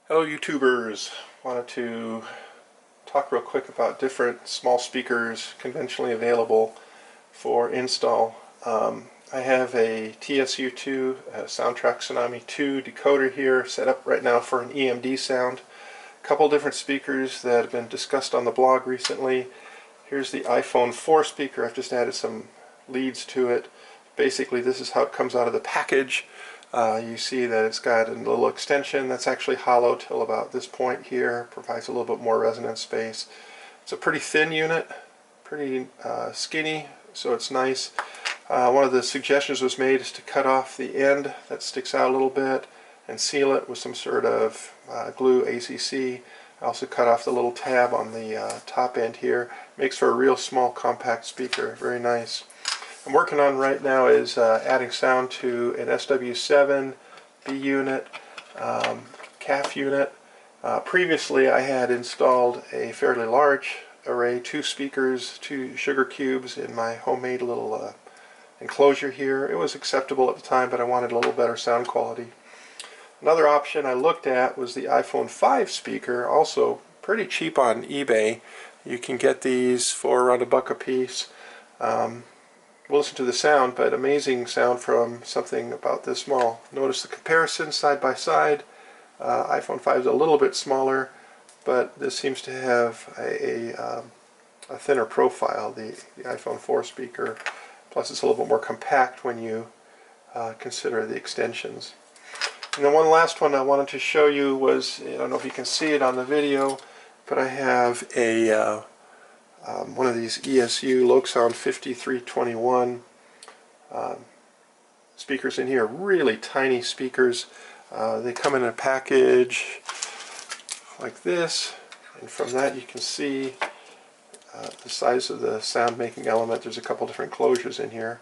Hello YouTubers! Wanted to talk real quick about different small speakers conventionally available for install. I have a TSU2, a Soundtraxx IO.Groups decoder here set up right now for an EMD sound. A couple different speakers that have been discussed on the blog recently. Here's the iPhone 4 speaker. I've just added some leads to it. Basically this is how it comes out of the package. You see that it's got a little extension that's actually hollow till about this point here, provides a little bit more resonance space. It's a pretty thin unit, pretty skinny, so it's nice. One of the suggestions was made is to cut off the end that sticks out a little bit and seal it with some sort of glue ACC. I also cut off the little tab on the top end here. Makes for a real small compact speaker, very nice. I'm working on right now is adding sound to an SW7 B unit, CAF unit. Previously I had installed a fairly large array, 2 speakers, 2 sugar cubes in my homemade little enclosure here. It was acceptable at the time, but I wanted a little better sound quality. Another option I looked at was the iPhone 5 speaker, also pretty cheap on eBay. You can get these for around $1 a piece. We'll listen to the sound, but amazing sound from something about this small. Notice the comparison side by side. iPhone 5 is a little bit smaller, but this seems to have a thinner profile, the iPhone 4 speaker. Plus it's a little bit more compact when you consider the extensions. And then one last one I wanted to show you was, I don't know if you can see it on the video, but I have a one of these ESU Loxound 5321 speakers in here. Really tiny speakers. They come in a package like this, and from that you can see the size of the sound making element. There's a couple different closures in here,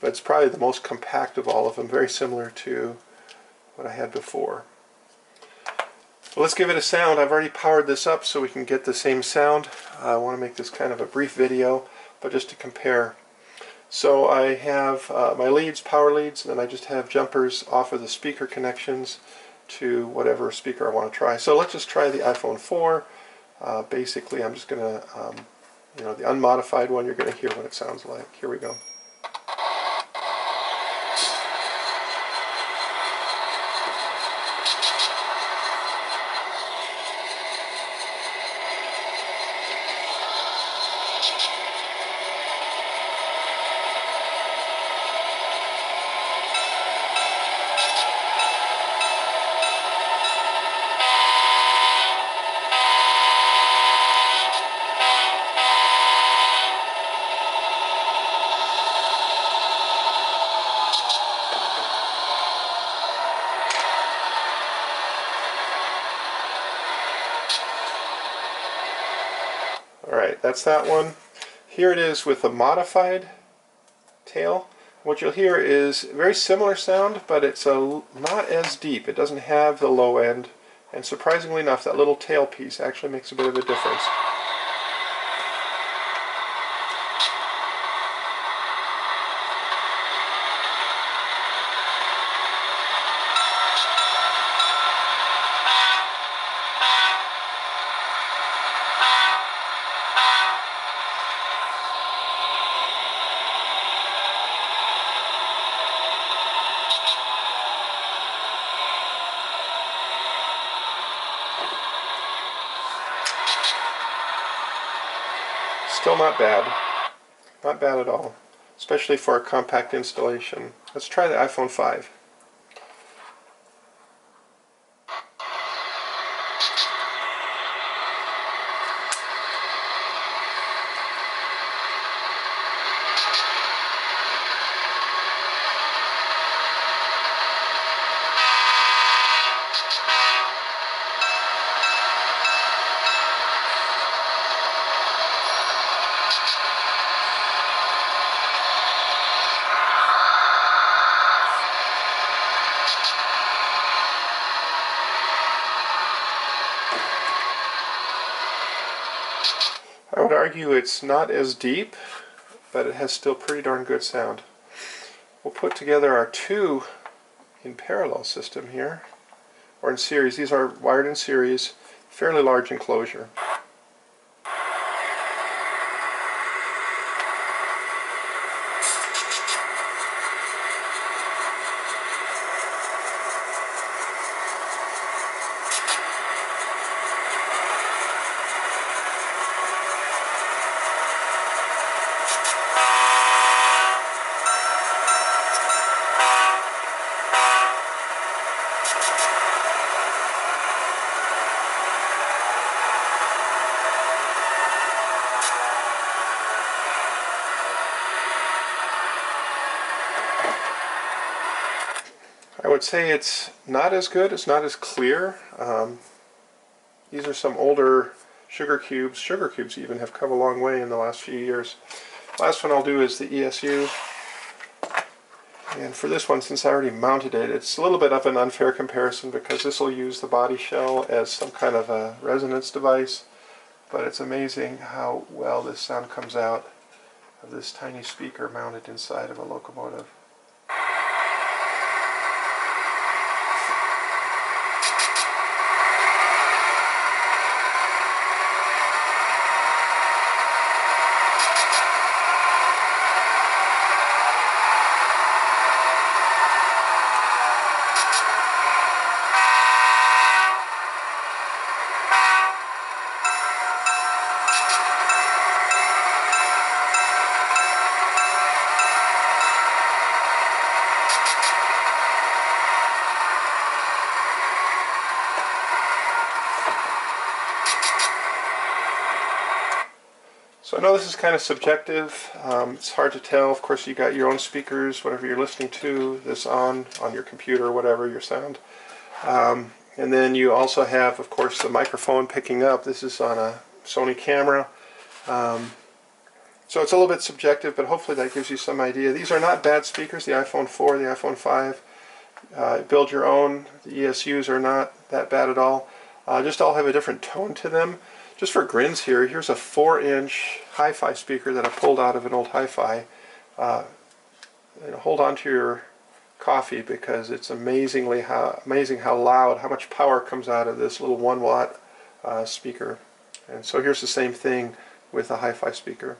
but it's probably the most compact of all of them, very similar to what I had before. Well, let's give it a sound. I've already powered this up so we can get the same sound. I want to make this kind of a brief video, but just to compare. So I have my leads, power leads, and then I just have jumpers off of the speaker connections to whatever speaker I want to try. So let's just try the iPhone 4. Basically, I'm just going to, the unmodified one, you're going to hear what it sounds like. Here we go. Alright, that's that one. Here it is with a modified tail. What you'll hear is a very similar sound, but it's not as deep. It doesn't have the low end, and surprisingly enough, that little tail piece actually makes a bit of a difference. Still not bad. Not bad at all. Especially for a compact installation. Let's try the iPhone 5. I would argue it's not as deep, but it has still pretty darn good sound. We'll put together our 2 in parallel system here. or in series. These are wired in series, fairly large enclosure. I would say it's not as good, it's not as clear. These are some older sugar cubes. Sugar cubes even have come a long way in the last few years. Last one I'll do is the ESU. And for this one, since I already mounted it, it's a little bit of an unfair comparison because this will use the body shell as some kind of a resonance device. But it's amazing how well this sound comes out of this tiny speaker mounted inside of a locomotive. So I know this is kind of subjective. It's hard to tell. Of course, you got your own speakers, whatever you're listening to this on your computer, whatever your sound. And then you also have, of course, the microphone picking up. This is on a Sony camera. So it's a little bit subjective, but hopefully that gives you some idea. These are not bad speakers, the iPhone 4, the iPhone 5. Build your own. The ESUs are not that bad at all. Just all have a different tone to them. Just for grins here, here's a 4-inch hi-fi speaker that I pulled out of an old hi-fi. Hold on to your coffee because it's amazing how loud, how much power comes out of this little 1-watt speaker. And so here's the same thing with a hi-fi speaker.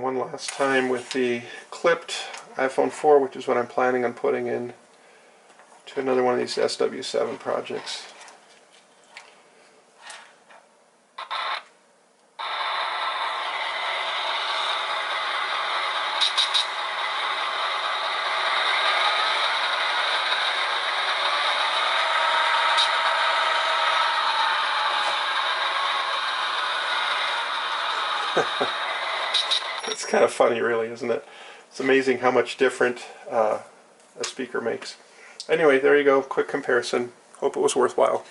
Last time with the clipped iPhone 4, which is what I'm planning on putting in to another one of these SW7 projects. It's kind of funny, really, isn't it? It's amazing how much different a speaker makes. Anyway, there you go. Quick comparison. Hope it was worthwhile.